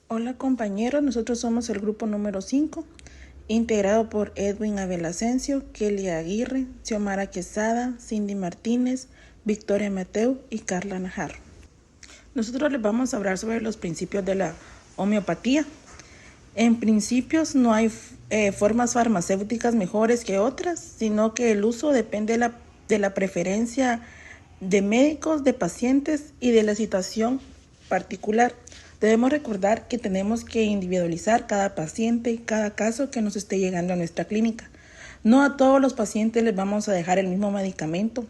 Hola compañeros, nosotros somos el grupo número 5, integrado por Edwin Abel Asensio, Kelly Aguirre, Xiomara Quesada, Cindy Martínez, Victoria Mateu y Carla Najarro. Nosotros les vamos a hablar sobre los principios de la homeopatía. En principios no hay formas farmacéuticas mejores que otras, sino que el uso depende de la preferencia de médicos, de pacientes y de la situación particular. Debemos recordar que tenemos que individualizar cada paciente y cada caso que nos esté llegando a nuestra clínica. No a todos los pacientes les vamos a dejar el mismo medicamento.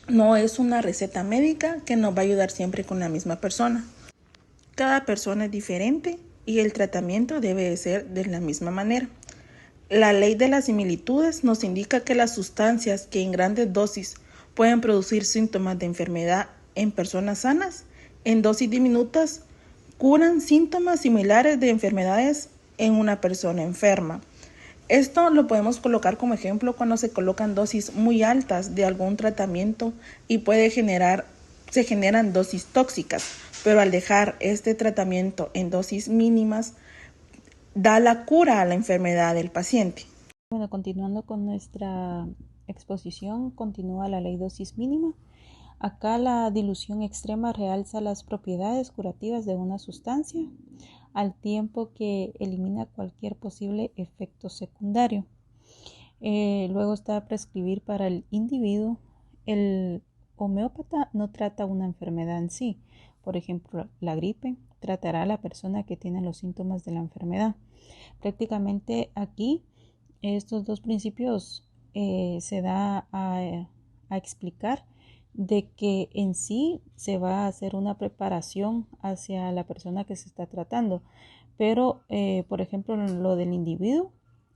No es una receta médica que nos va a ayudar siempre con la misma persona. Cada persona es diferente y el tratamiento debe ser de la misma manera. La ley de las similitudes nos indica que las sustancias que en grandes dosis pueden producir síntomas de enfermedad en personas sanas, en dosis diminutas curan síntomas similares de enfermedades en una persona enferma. Esto lo podemos colocar como ejemplo cuando se colocan dosis muy altas de algún tratamiento y se generan dosis tóxicas, pero al dejar este tratamiento en dosis mínimas, da la cura a la enfermedad del paciente. Bueno, continuando con nuestra exposición, continúa la ley dosis mínima. Acá la dilución extrema realza las propiedades curativas de una sustancia al tiempo que elimina cualquier posible efecto secundario. Luego está prescribir para el individuo. El homeópata no trata una enfermedad en sí. Por ejemplo, la gripe tratará a la persona que tiene los síntomas de la enfermedad. Prácticamente aquí estos dos principios se da a explicar de que en sí se va a hacer una preparación hacia la persona que se está tratando, pero por ejemplo lo del individuo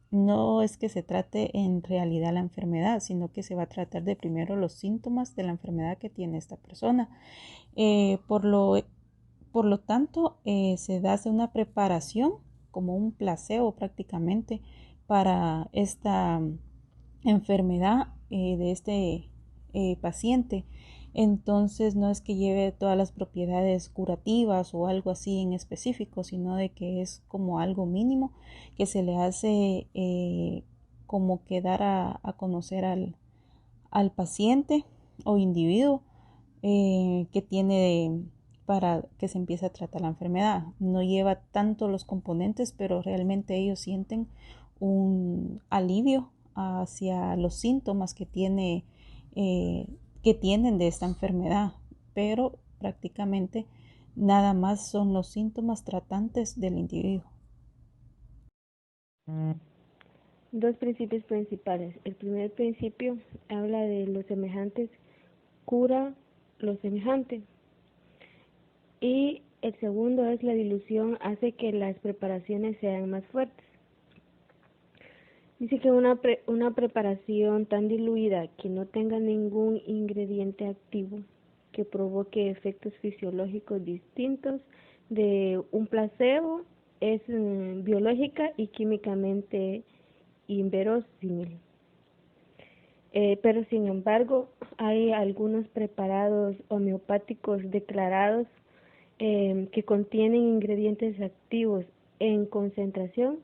no es que se trate en realidad la enfermedad, sino que se va a tratar de primero los síntomas de la enfermedad que tiene esta persona. Por lo tanto, se hace una preparación como un placebo prácticamente para esta enfermedad de este paciente. Entonces no es que lleve todas las propiedades curativas o algo así en específico, sino de que es como algo mínimo que se le hace como que dar a conocer al paciente o individuo que tiene para que se empiece a tratar la enfermedad. No lleva tanto los componentes, pero realmente ellos sienten un alivio hacia los síntomas que tienen de esta enfermedad, pero prácticamente nada más son los síntomas tratantes del individuo. Dos principios principales. El primer principio habla de los semejantes, cura lo semejante. Y el segundo es la dilución hace que las preparaciones sean más fuertes. Dice que una preparación tan diluida que no tenga ningún ingrediente activo que provoque efectos fisiológicos distintos de un placebo es biológica y químicamente inverosímil. Pero sin embargo hay algunos preparados homeopáticos declarados que contienen ingredientes activos en concentración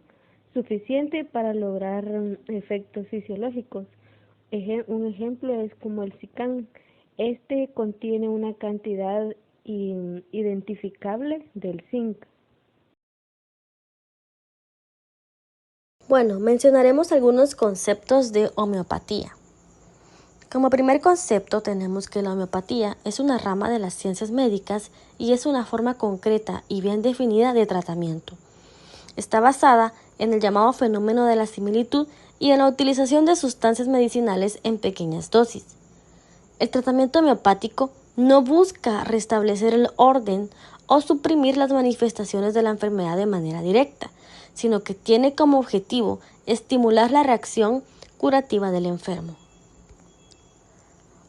suficiente para lograr efectos fisiológicos. Un ejemplo es como el Zicam. Este contiene una cantidad identificable del zinc. Bueno, mencionaremos algunos conceptos de homeopatía. Como primer concepto tenemos que la homeopatía es una rama de las ciencias médicas y es una forma concreta y bien definida de tratamiento. Está basada en el llamado fenómeno de la similitud y en la utilización de sustancias medicinales en pequeñas dosis. El tratamiento homeopático no busca restablecer el orden o suprimir las manifestaciones de la enfermedad de manera directa, sino que tiene como objetivo estimular la reacción curativa del enfermo.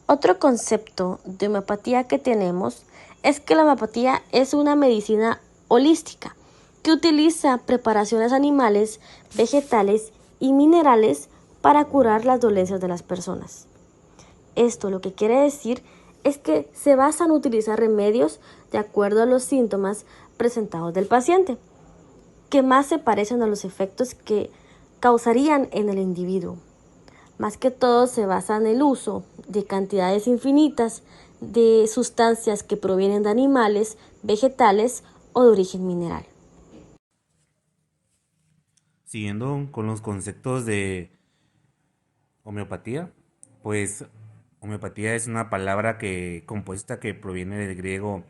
Otro concepto de homeopatía que tenemos es que la homeopatía es una medicina holística que utiliza preparaciones animales, vegetales y minerales para curar las dolencias de las personas. Esto lo que quiere decir es que se basa en utilizar remedios de acuerdo a los síntomas presentados del paciente. que más se parecen a los efectos que causarían en el individuo. Más que todo se basa en el uso de cantidades infinitas de sustancias que provienen de animales, vegetales o de origen mineral. Siguiendo con los conceptos de homeopatía, pues homeopatía es una palabra compuesta que proviene del griego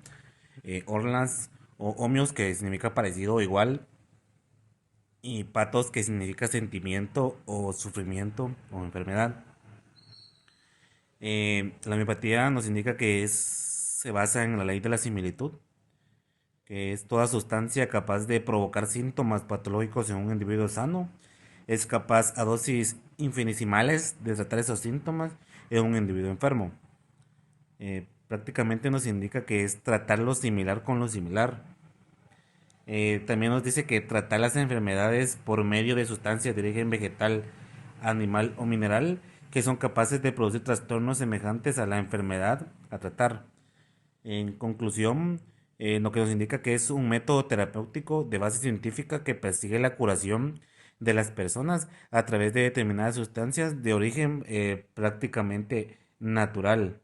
orlas o homeos, que significa parecido o igual, y patos, que significa sentimiento o sufrimiento o enfermedad. La homeopatía nos indica que se basa en la ley de la similitud, que es toda sustancia capaz de provocar síntomas patológicos en un individuo sano, es capaz a dosis infinitesimales de tratar esos síntomas en un individuo enfermo. Prácticamente nos indica que es tratar lo similar con lo similar. También nos dice que tratar las enfermedades por medio de sustancias de origen vegetal, animal o mineral que son capaces de producir trastornos semejantes a la enfermedad a tratar. En conclusión, lo que nos indica que es un método terapéutico de base científica que persigue la curación de las personas a través de determinadas sustancias de origen prácticamente natural.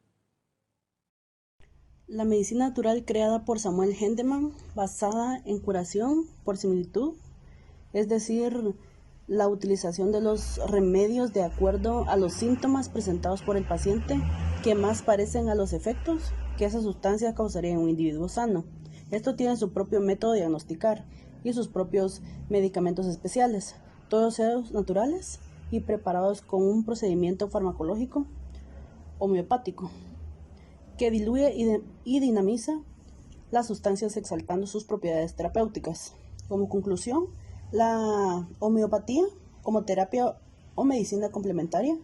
La medicina natural creada por Samuel Hahnemann, basada en curación por similitud, es decir, la utilización de los remedios de acuerdo a los síntomas presentados por el paciente que más parecen a los efectos que esa sustancia causaría en un individuo sano. Esto tiene su propio método de diagnosticar y sus propios medicamentos especiales, todos ellos naturales y preparados con un procedimiento farmacológico homeopático que diluye y dinamiza las sustancias exaltando sus propiedades terapéuticas. Como conclusión, la homeopatía como terapia o medicina complementaria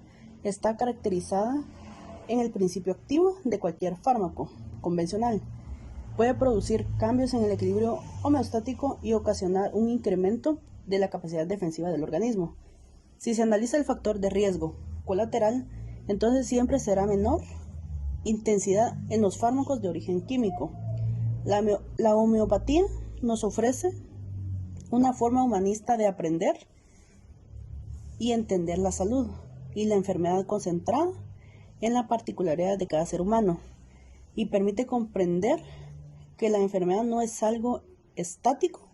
está caracterizada en el principio activo de cualquier fármaco convencional. Puede producir cambios en el equilibrio homeostático y ocasionar un incremento de la capacidad defensiva del organismo. Si se analiza el factor de riesgo colateral, entonces siempre será menor intensidad en los fármacos de origen químico. La homeopatía nos ofrece una forma humanista de aprender y entender la salud y la enfermedad concentrada en la particularidad de cada ser humano y permite comprender que la enfermedad no es algo estático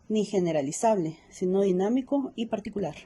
ni generalizable, sino dinámico y particular.